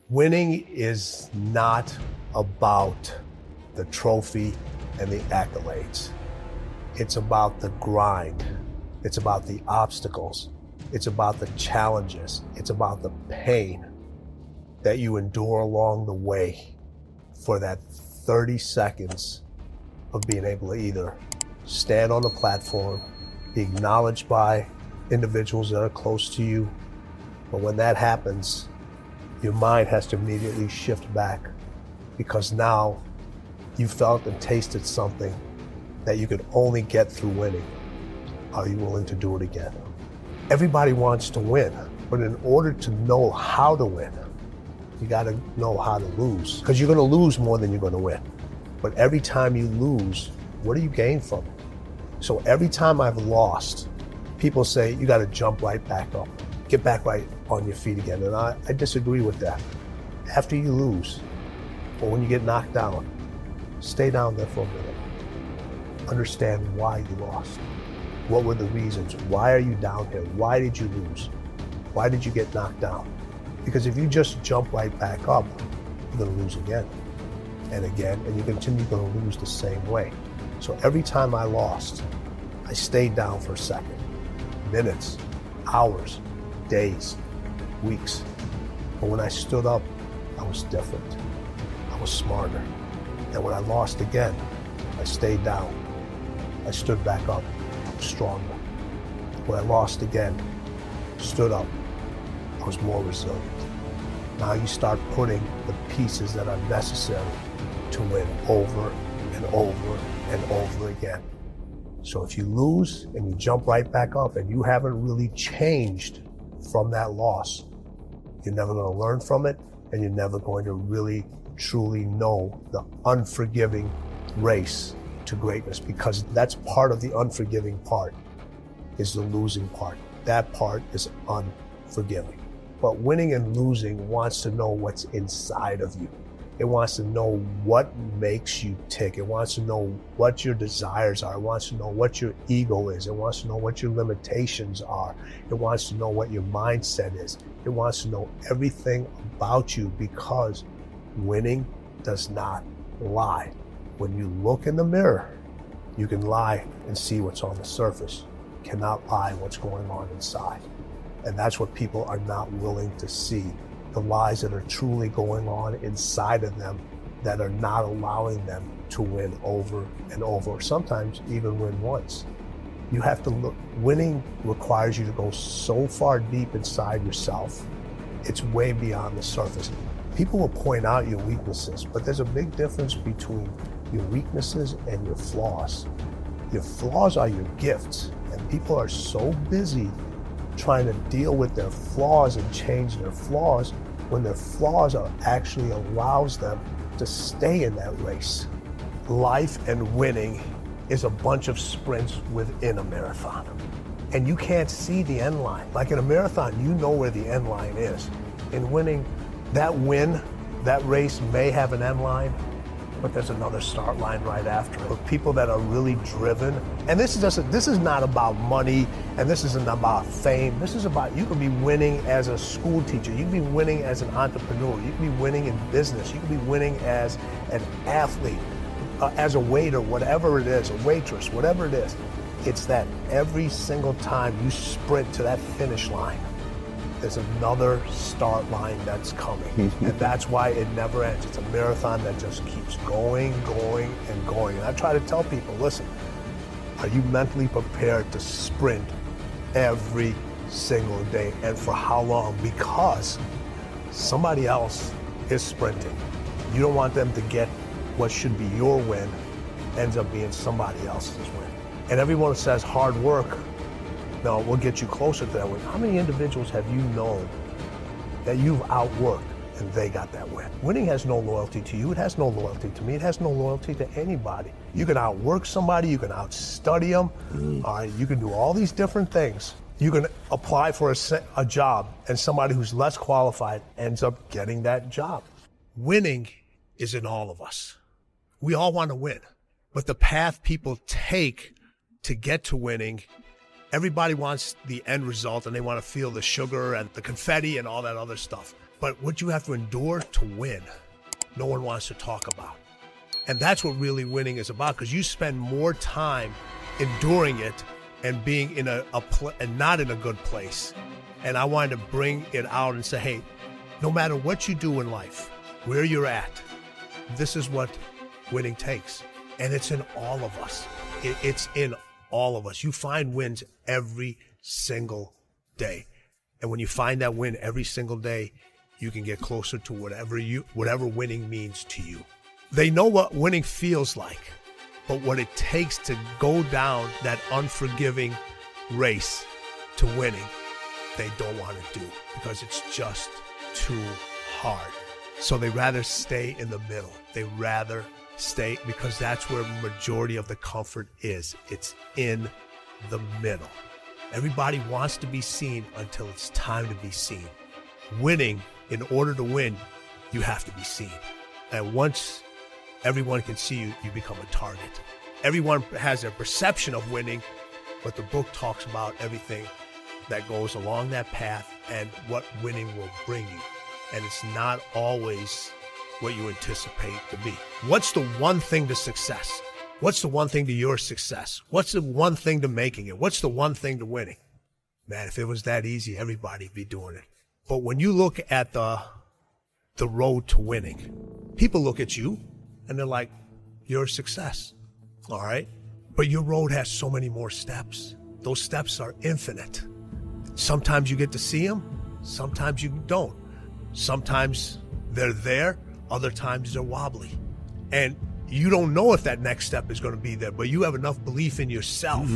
Winning is not about the trophy and the accolades. It's about the grind. It's about the obstacles. It's about the challenges. It's about the pain that you endure along the way for that 30 seconds of being able to either stand on the platform, be acknowledged by individuals that are close to you. But when that happens, your mind has to immediately shift back, because now you felt and tasted something that you could only get through winning. Are you willing to do it again? Everybody wants to win, but in order to know how to win, you got to know how to lose, because you're going to lose more than you're going to win. But every time you lose, what do you gain from it? So every time I've lost, people say you got to jump right back up, get back right on your feet again. And I disagree with that. After you lose, or when you get knocked down, stay down there for a minute. Understand why you lost. What were the reasons? Why are you down here? Why did you lose? Why did you get knocked down? Because if you just jump right back up, you're going to lose again and again, and you continue going to lose the same way. So every time I lost, I stayed down for a second, minutes, hours, days, weeks. But when I stood up, I was different. I was smarter. And when I lost again, I stayed down. I stood back up. I was stronger. When I lost again, stood up, I was more resilient. Now you start putting the pieces that are necessary to win over and over and over again. So if you lose and you jump right back up and you haven't really changed from that loss, you're never going to learn from it, and you're never going to really truly know the unforgiving race to greatness, because that's part of the unforgiving part, is the losing part. That part is unforgiving. But winning and losing wants to know what's inside of you. It wants to know what makes you tick. It wants to know what your desires are. It wants to know what your ego is. It wants to know what your limitations are. It wants to know what your mindset is. It wants to know everything about you, because winning does not lie. When you look in the mirror, you can lie and see what's on the surface. You cannot lie what's going on inside. And that's what people are not willing to see. The lies that are truly going on inside of them that are not allowing them to win over and over, sometimes even win once. You have to look. Winning requires you to go so far deep inside yourself. It's way beyond the surface. People will point out your weaknesses, but there's a big difference between your weaknesses and your flaws. Your flaws are your gifts, and people are so busy trying to deal with their flaws and change their flaws, when their flaws are actually allows them to stay in that race. Life and winning is a bunch of sprints within a marathon. And you can't see the end line. Like in a marathon, you know where the end line is. In winning, that race may have an end line, but there's another start line right after it. For people that are really driven, and this is not about money, and this isn't about fame. This is about, you could be winning as a school teacher, you could be winning as an entrepreneur, you could be winning in business, you could be winning as an athlete, as a waiter, whatever it is, a waitress, whatever it is. It's that every single time you sprint to that finish line, there's another start line that's coming. And that's why it never ends. It's a marathon that just keeps going, going, and going. And I try to tell people, listen, are you mentally prepared to sprint every single day? And for how long? Because somebody else is sprinting. You don't want them to get what should be your win, ends up being somebody else's win. And everyone says hard work, no, we'll get you closer to that win. How many individuals have you known that you've outworked and they got that win? Winning has no loyalty to you. It has no loyalty to me. It has no loyalty to anybody. You can outwork somebody. You can outstudy them. You can do all these different things. You can apply for a job, and somebody who's less qualified ends up getting that job. Winning is in all of us. We all want to win, but the path people take to get to winning, everybody wants the end result, and they want to feel the sugar and the confetti and all that other stuff. But what you have to endure to win, no one wants to talk about. And that's what really winning is about, because you spend more time enduring it and being in and not in a good place. And I wanted to bring it out and say, hey, no matter what you do in life, where you're at, this is what winning takes. And it's in all of us. It's in all of us. You find wins every single day. And when you find that win every single day, you can get closer to whatever winning means to you. They know what winning feels like, but what it takes to go down that unforgiving race to winning, they don't want to do, because it's just too hard. So they rather stay in the middle. They rather stay, because that's where the majority of the comfort is. It's in the middle. Everybody wants to be seen until it's time to be seen. Winning, in order to win, you have to be seen. And once everyone can see you, you become a target. Everyone has a perception of winning, but the book talks about everything that goes along that path and what winning will bring you. And it's not always what you anticipate to be. What's the one thing to success? What's the one thing to your success? What's the one thing to making it? What's the one thing to winning? Man, if it was that easy, everybody'd be doing it. But when you look at the road to winning, people look at you and they're like, you're a success, all right? But your road has so many more steps. Those steps are infinite. Sometimes you get to see them, sometimes you don't. Sometimes they're there, other times they're wobbly. And you don't know if that next step is going to be there, but you have enough belief in yourself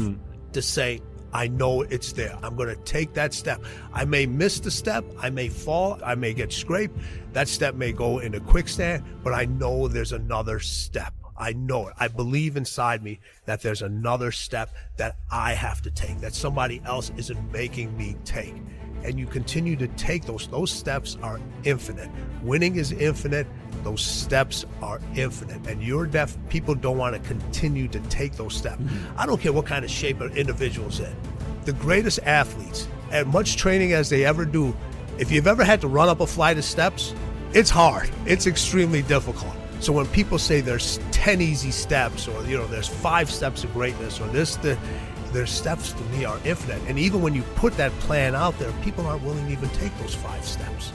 to say, I know it's there. I'm going to take that step. I may miss the step. I may fall. I may get scraped. That step may go into quicksand, but I know there's another step. I know it. I believe inside me that there's another step that I have to take, that somebody else isn't making me take. And you continue to take those. Those steps are infinite. Winning is infinite. Those steps are infinite. And people don't want to continue to take those steps. I don't care what kind of shape an individual's in. The greatest athletes, as much training as they ever do, if you've ever had to run up a flight of steps, it's hard. It's extremely difficult. So when people say there's 10 easy steps, or there's 5 steps of greatness, or their steps to me are infinite. And even when you put that plan out there, people aren't willing to even take those 5 steps.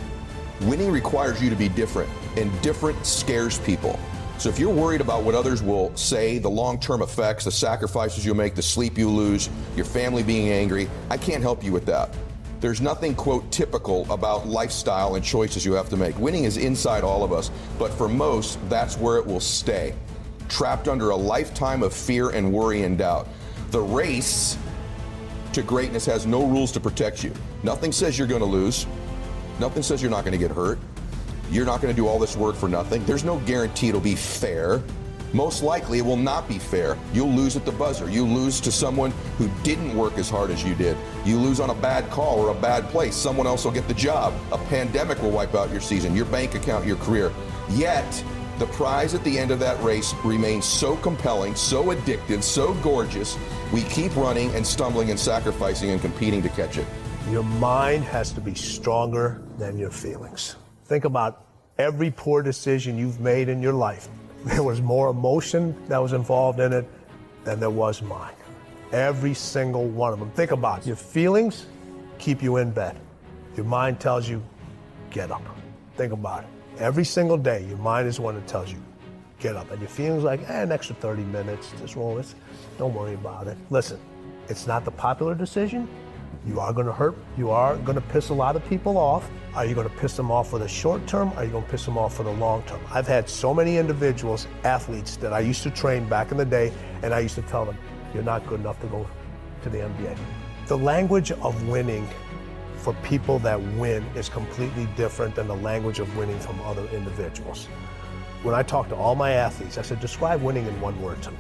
Winning requires you to be different, and different scares people. So if you're worried about what others will say, the long-term effects, the sacrifices you'll make, the sleep you lose, your family being angry, I can't help you with that. There's nothing, quote, typical about lifestyle and choices you have to make. Winning is inside all of us, but for most, that's where it will stay, trapped under a lifetime of fear and worry and doubt. The race to greatness has no rules to protect you. Nothing says you're going to lose. Nothing says you're not going to get hurt. You're not going to do all this work for nothing. There's no guarantee it'll be fair. Most likely it will not be fair. You'll lose at the buzzer. You lose to someone who didn't work as hard as you did. You lose on a bad call or a bad place. Someone else will get the job. A pandemic will wipe out your season, your bank account, your career. Yet, the prize at the end of that race remains so compelling, so addictive, so gorgeous, we keep running and stumbling and sacrificing and competing to catch it. Your mind has to be stronger than your feelings. Think about every poor decision you've made in your life. There was more emotion that was involved in it than there was mine. Every single one of them. Think about it. Your feelings keep you in bed. Your mind tells you, get up. Think about it. Every single day, your mind is the one that tells you, get up. And your feelings like, an extra 30 minutes, just roll this. Don't worry about it. Listen, it's not the popular decision. You are going to hurt. You are going to piss a lot of people off. Are you going to piss them off for the short term? Or are you going to piss them off for the long term? I've had so many individuals, athletes that I used to train back in the day, and I used to tell them, you're not good enough to go to the NBA. The language of winning for people that win is completely different than the language of winning from other individuals. When I talk to all my athletes, I said, describe winning in one word to me.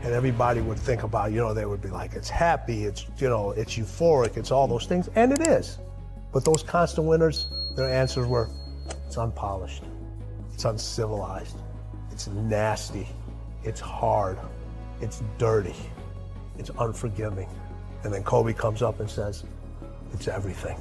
And everybody would think about, they would be like, it's happy, it's euphoric, it's all those things, and it is. But those constant winners, their answers were, it's unpolished, it's uncivilized, it's nasty, it's hard, it's dirty, it's unforgiving. And then Kobe comes up and says, it's everything.